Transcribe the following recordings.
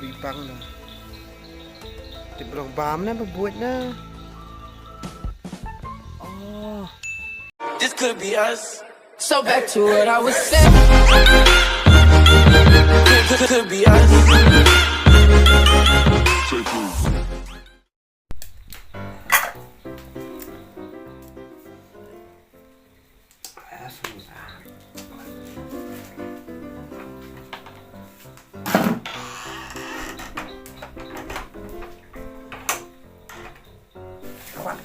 Bị băng rồi. Thì lòng bám nó buốt nó. Oh. This could be us. So back to what I was saying. Could be us. Các bạn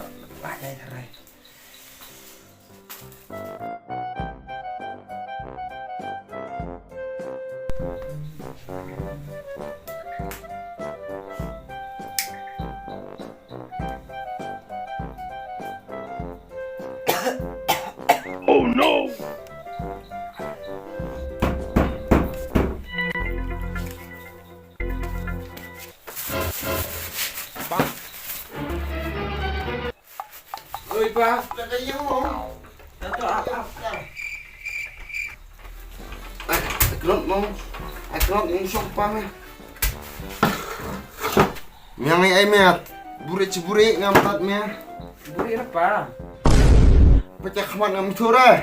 lại đây thằng này. Oh no! Ơi ba, là cái gì không? Klot yung sopa me. Yang ay me, buri ngam tat me. Buri apa? Pecah khamat ngam thora.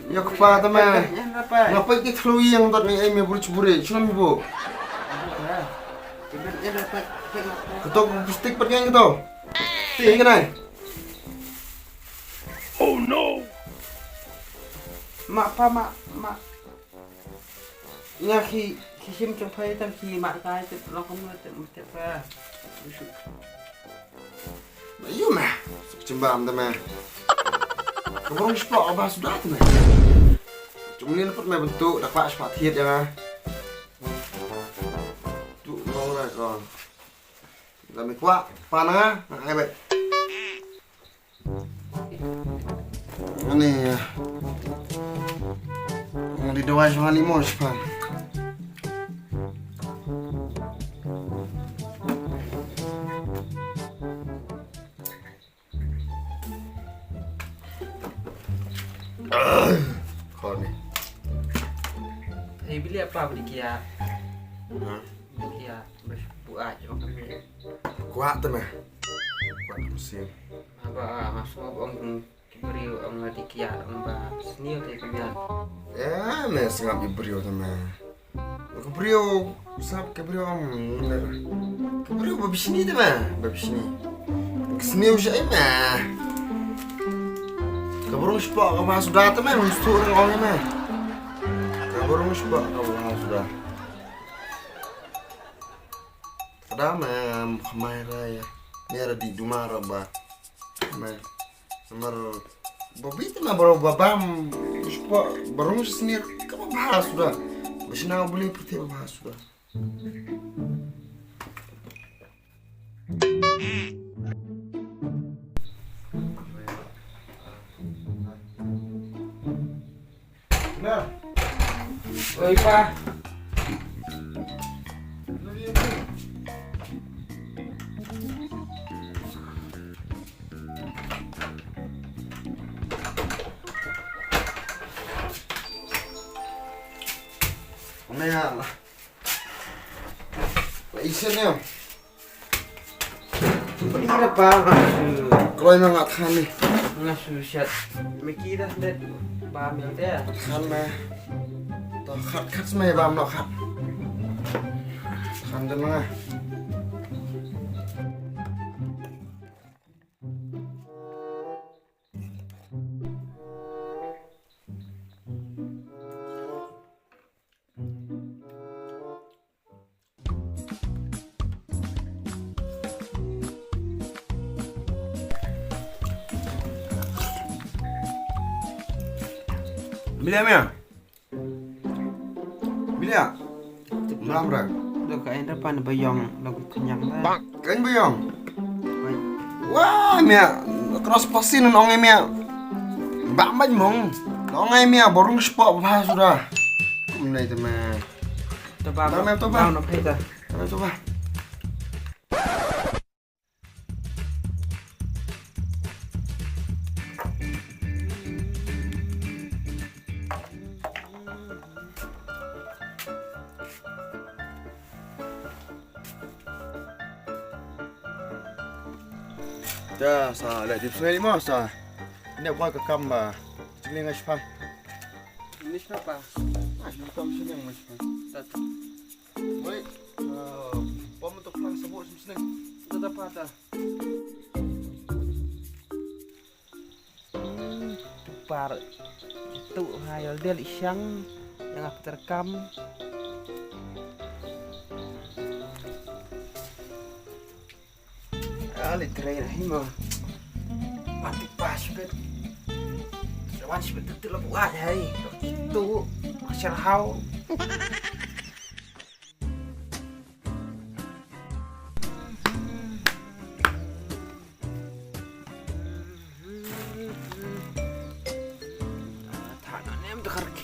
Ya pa ta me. Ngapai ki thlui yang tat me ay me buri, chunam bu. Ketok stick patnya gitu. Ting cái này. Oh no! Mak pa mak. Nga khi shem trong phơi tam khi mak cái tự lo không được ra. Iya mah, cembam ta me. Kamu sport apa sudah tu me. Cuma ni dapat me bentuk dak pak sepat thiet ya. Tu mau lah kon. Làm mày quá, phan á, ai vậy? Cái này đi đâu ai cho limon phan. Con này. Hey, beli apa beli kia? Hah? Kia berbuat je makan ni. Kuat tu mah. Kuat mesin. Apa masuk orang beri orang di kia orang snier tu kebian. Ya, meh sengap ibrio tu mah. Ibrio, sab ibrio Ibrio babi sini tu mah, babi sini. Snier usai mah. Kaburung sepak kau sudah tu mah, mesti orang ni mah. Kaburung sepak kau sudah. Ada mah kemai raya. Ni ada di rumah raba. Mah, namr babi tu mah baru babam sepak baru snier kau bahas sudah. Mesti nak boleh pergi bahas sudah. Nah, Oi pa. Này à, lấy xem nè. Beli apa? Kalau emang nggak tahan nih, Ngasusat. Mikir dah dat paham yang dia. tahan mah. Tuh kat semai bam no kat. Tahan deh mah. Bila meh? Bila? Namr. Lo kain depan bayong lo khñiang dah. Kan bayong. Wah meh, cross pasin nong meh. Bam baj mong. Nong meh borong sport bah sudah. Kum nai tu meh. Tebak. Tebak, tebak. Nak peta. Coba. Dah, sa lait di sini mah sa. Ini bukan ke Kaba. Sini ngas pam. Ini siapa? Sini kam sini ngas pam. Satu. Baik. Pom untuk pulang sebut sini. Tetap apa? Par itu hayal dia siang yang aku terekam. Ali terakhir hima mati pas bet. Lawan sebet itu lah buat hari itu masih hau.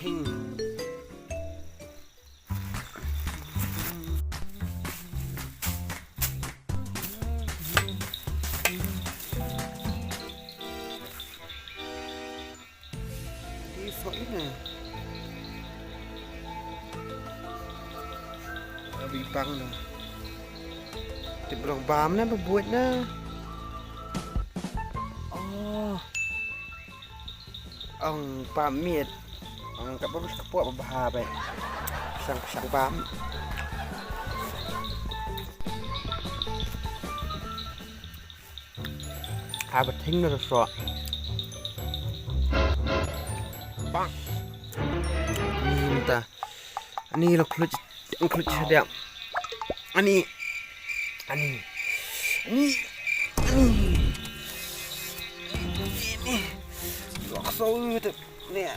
King. Ini bị băng rồi thì bằng bám nó buồn nó ông bám miệt ông các bác các bộ bà vậy sang bám bật thính rồi sọ bang ini ta ini lo klut sedap ini langsung itu nih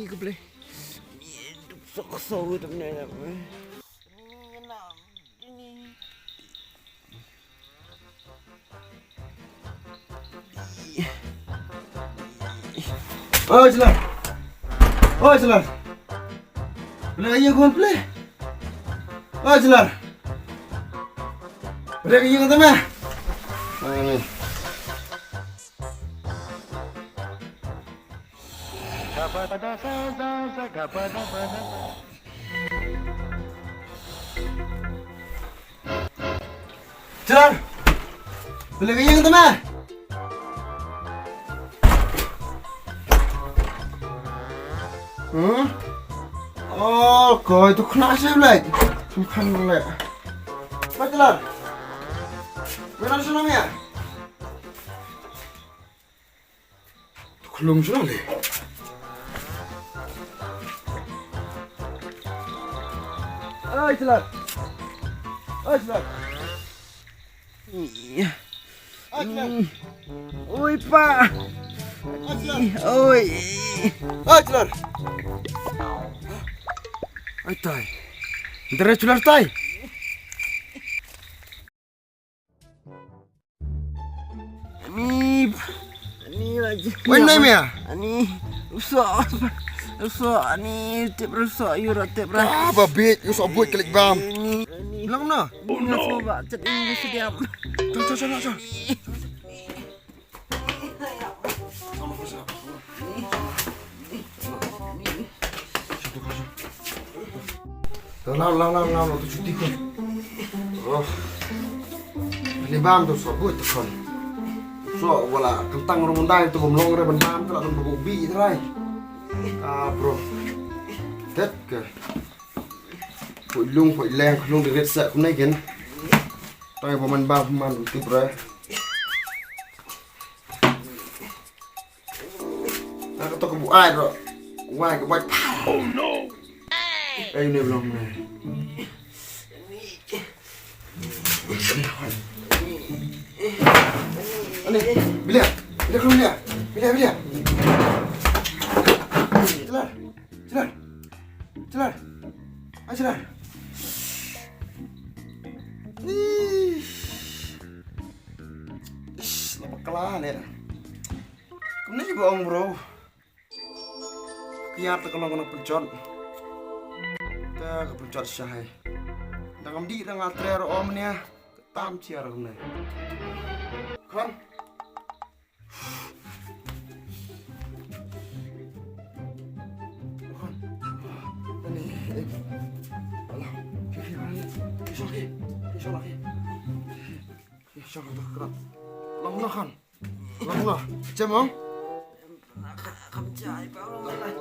gue boleh sok itu benar Oh, jelas. Boleh ayah kau boleh. Oh, jelas. Boleh ayah kau tambah. Ini. Jelas. Boleh ayah kau tambah. Oh, kau itu kena saya lait. Sumpan lait. Macam mana sih namanya? Kelum sih lagi. Oh, jelas. iya oi pak oi jelas. Ay, tay. Diretso lang, tay. Ani lagi. When name ya? Ani rusak. Ani tip rusak yura tip rusak. Babit, you so buat klik bam. Ani. Lang na. Mas mo ba? Chat ini sedap. Cok. Lau tu cuti ko. Oh. Ini bam tu so buat tu kon. So wala kentang rumundai tu gomlong re ban bam tu la tu bubi trai. Bro. Tet ke. Phổi lung phổi leng lung được sợ hôm nay kiến. Tay vào mình bam man tu bre. Ta có to bu ai rồi. Ngoài cái bạch. Oh no. Đây nè lòng này. Ini, bila không bila. Celar. Celar. Lepas kelah nih. Kemana juga om bro. Kiat kalau kena pencot. Ta pencot syahai. Dangam di dang atre om nih. Ketam ciar kemana. kan. Kan. Ini. Alah. Kiri balik. Kisah lagi. Kisah terkerat. Langlah kan. Langlah. Cemong. Không chạy bao lâu này.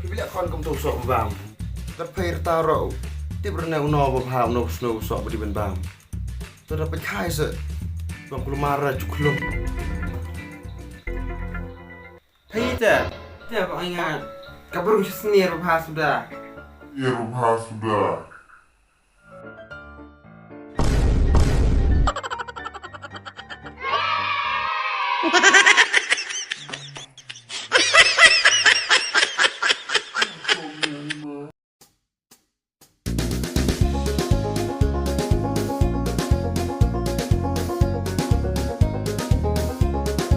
Bila kon kom tu sok bam. Kat phair ta ro. Ti brne uno ba pham no snow sok bdi ben bam. Tu dapat khai se. Bam kulumara cuklum. Peter, dia kok ingat. Kabar snier ba sudah. Ha ha ha!